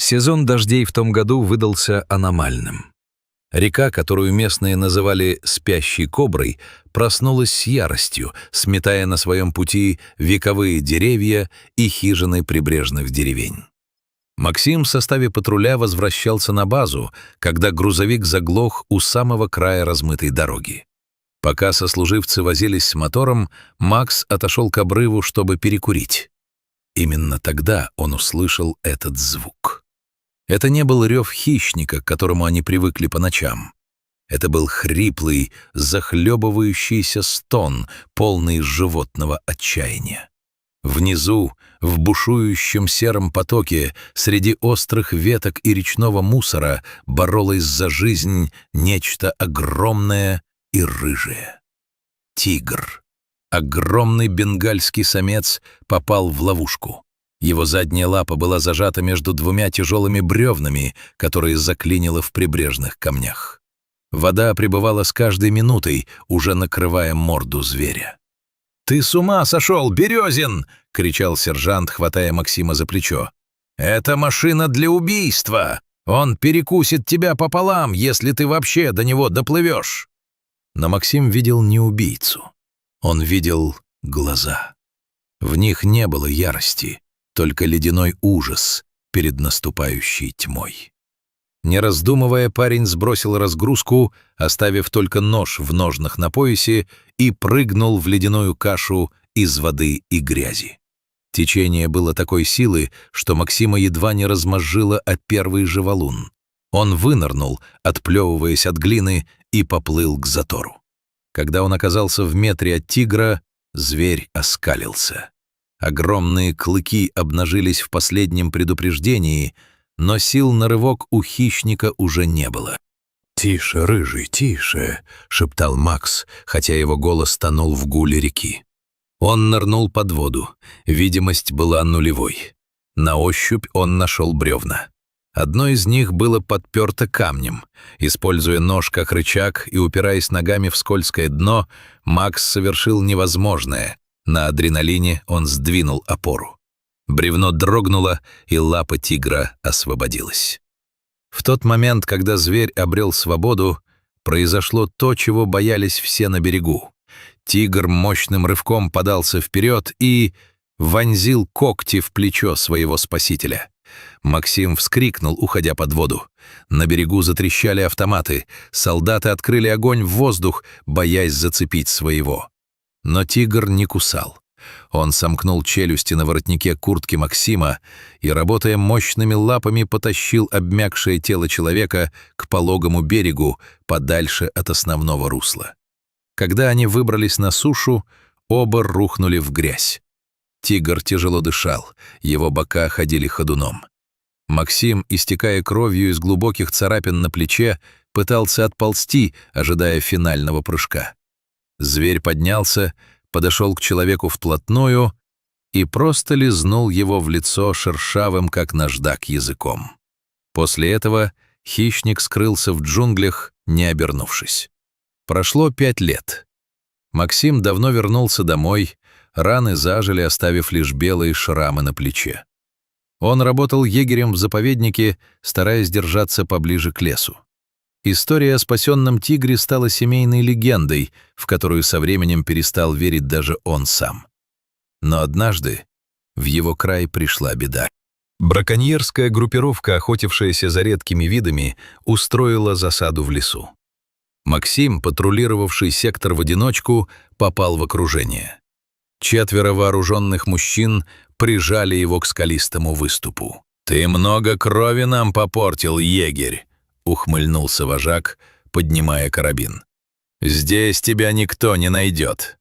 Сезон дождей в том году выдался аномальным. Река, которую местные называли «спящей коброй», проснулась с яростью, сметая на своем пути вековые деревья и хижины прибрежных деревень. Максим в составе патруля возвращался на базу, когда грузовик заглох у самого края размытой дороги. Пока сослуживцы возились с мотором, Макс отошел к обрыву, чтобы перекурить. Именно тогда он услышал этот звук. Это не был рев хищника, к которому они привыкли по ночам. Это был хриплый, захлебывающийся стон, полный животного отчаяния. Внизу, в бушующем сером потоке, среди острых веток и речного мусора, боролось за жизнь нечто огромное и рыжее. Тигр. Огромный бенгальский самец попал в ловушку. Его задняя лапа была зажата между двумя тяжелыми бревнами, которые заклинило в прибрежных камнях. Вода прибывала с каждой минутой, уже накрывая морду зверя. «Ты с ума сошел, Березин!» — кричал сержант, хватая Максима за плечо. «Это машина для убийства! Он перекусит тебя пополам, если ты вообще до него доплывешь!» Но Максим видел не убийцу. Он видел глаза. В них не было ярости, только ледяной ужас перед наступающей тьмой. Не раздумывая, парень сбросил разгрузку, оставив только нож в ножнах на поясе, и прыгнул в ледяную кашу из воды и грязи. Течение было такой силы, что Максима едва не размозжило о первый же валун. Он вынырнул, отплевываясь от глины, и поплыл к затору. Когда он оказался в метре от тигра, зверь оскалился. Огромные клыки обнажились в последнем предупреждении, но сил на рывок у хищника уже не было. «Тише, рыжий, тише!» — шептал Макс, хотя его голос тонул в гуле реки. Он нырнул под воду. Видимость была нулевой. На ощупь он нашел бревна. Одно из них было подперто камнем. Используя нож как рычаг и упираясь ногами в скользкое дно, Макс совершил невозможное. На адреналине он сдвинул опору. Бревно дрогнуло, и лапа тигра освободилась. В тот момент, когда зверь обрел свободу, произошло то, чего боялись все на берегу. Тигр мощным рывком подался вперед и вонзил когти в плечо своего спасителя. Максим вскрикнул, уходя под воду. На берегу затрещали автоматы, солдаты открыли огонь в воздух, боясь зацепить своего. Но тигр не кусал. Он сомкнул челюсти на воротнике куртки Максима и, работая мощными лапами, потащил обмякшее тело человека к пологому берегу, подальше от основного русла. Когда они выбрались на сушу, оба рухнули в грязь. Тигр тяжело дышал, его бока ходили ходуном. Максим, истекая кровью из глубоких царапин на плече, пытался отползти, ожидая финального прыжка. Зверь поднялся, подошел к человеку вплотную и просто лизнул его в лицо шершавым, как наждак, языком. После этого хищник скрылся в джунглях, не обернувшись. Прошло 5 лет. Максим давно вернулся домой, раны зажили, оставив лишь белые шрамы на плече. Он работал егерем в заповеднике, стараясь держаться поближе к лесу. История о спасенном тигре стала семейной легендой, в которую со временем перестал верить даже он сам. Но однажды в его край пришла беда. Браконьерская группировка, охотившаяся за редкими видами, устроила засаду в лесу. Максим, патрулировавший сектор в одиночку, попал в окружение. 4 вооруженных мужчин прижали его к скалистому выступу. «Ты много крови нам попортил, егерь!» — ухмыльнулся вожак, поднимая карабин. «Здесь тебя никто не найдет».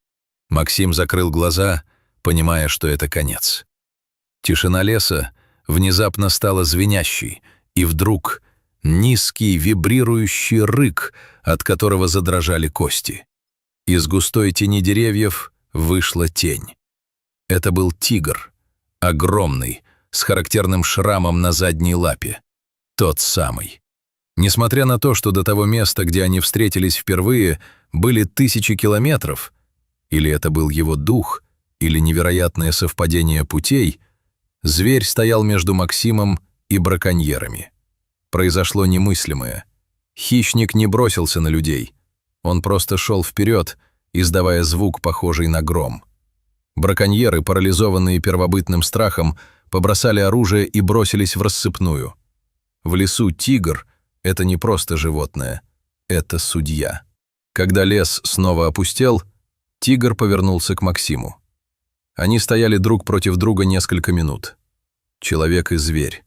Максим закрыл глаза, понимая, что это конец. Тишина леса внезапно стала звенящей, и вдруг низкий вибрирующий рык, от которого задрожали кости. Из густой тени деревьев вышла тень. Это был тигр, огромный, с характерным шрамом на задней лапе. Тот самый. Несмотря на то, что до того места, где они встретились впервые, были 1000 километров, или это был его дух, или невероятное совпадение путей, зверь стоял между Максимом и браконьерами. Произошло немыслимое. Хищник не бросился на людей. Он просто шел вперед, издавая звук, похожий на гром. Браконьеры, парализованные первобытным страхом, побросали оружие и бросились в рассыпную. В лесу тигр — это не просто животное, это судья. Когда лес снова опустел, тигр повернулся к Максиму. Они стояли друг против друга несколько минут. Человек и зверь.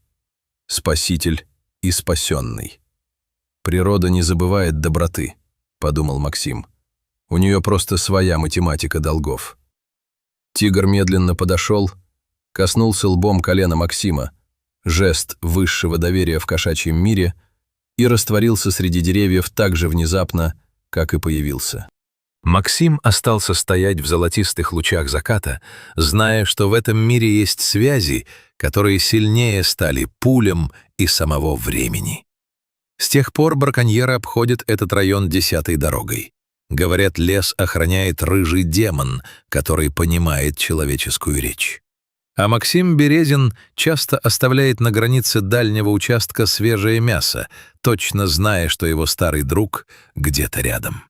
Спаситель и спасенный. «Природа не забывает доброты», — подумал Максим. «У нее просто своя математика долгов». Тигр медленно подошел, коснулся лбом колена Максима, жест высшего доверия в кошачьем мире, и растворился среди деревьев так же внезапно, как и появился. Максим остался стоять в золотистых лучах заката, зная, что в этом мире есть связи, которые сильнее стали пулем и самого времени. С тех пор браконьеры обходят этот район 10-й дорогой. Говорят, лес охраняет рыжий демон, который понимает человеческую речь. А Максим Березин часто оставляет на границе дальнего участка свежее мясо, точно зная, что его старый друг где-то рядом.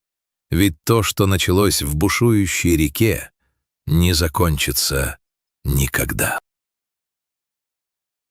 Ведь то, что началось в бушующей реке, не закончится никогда.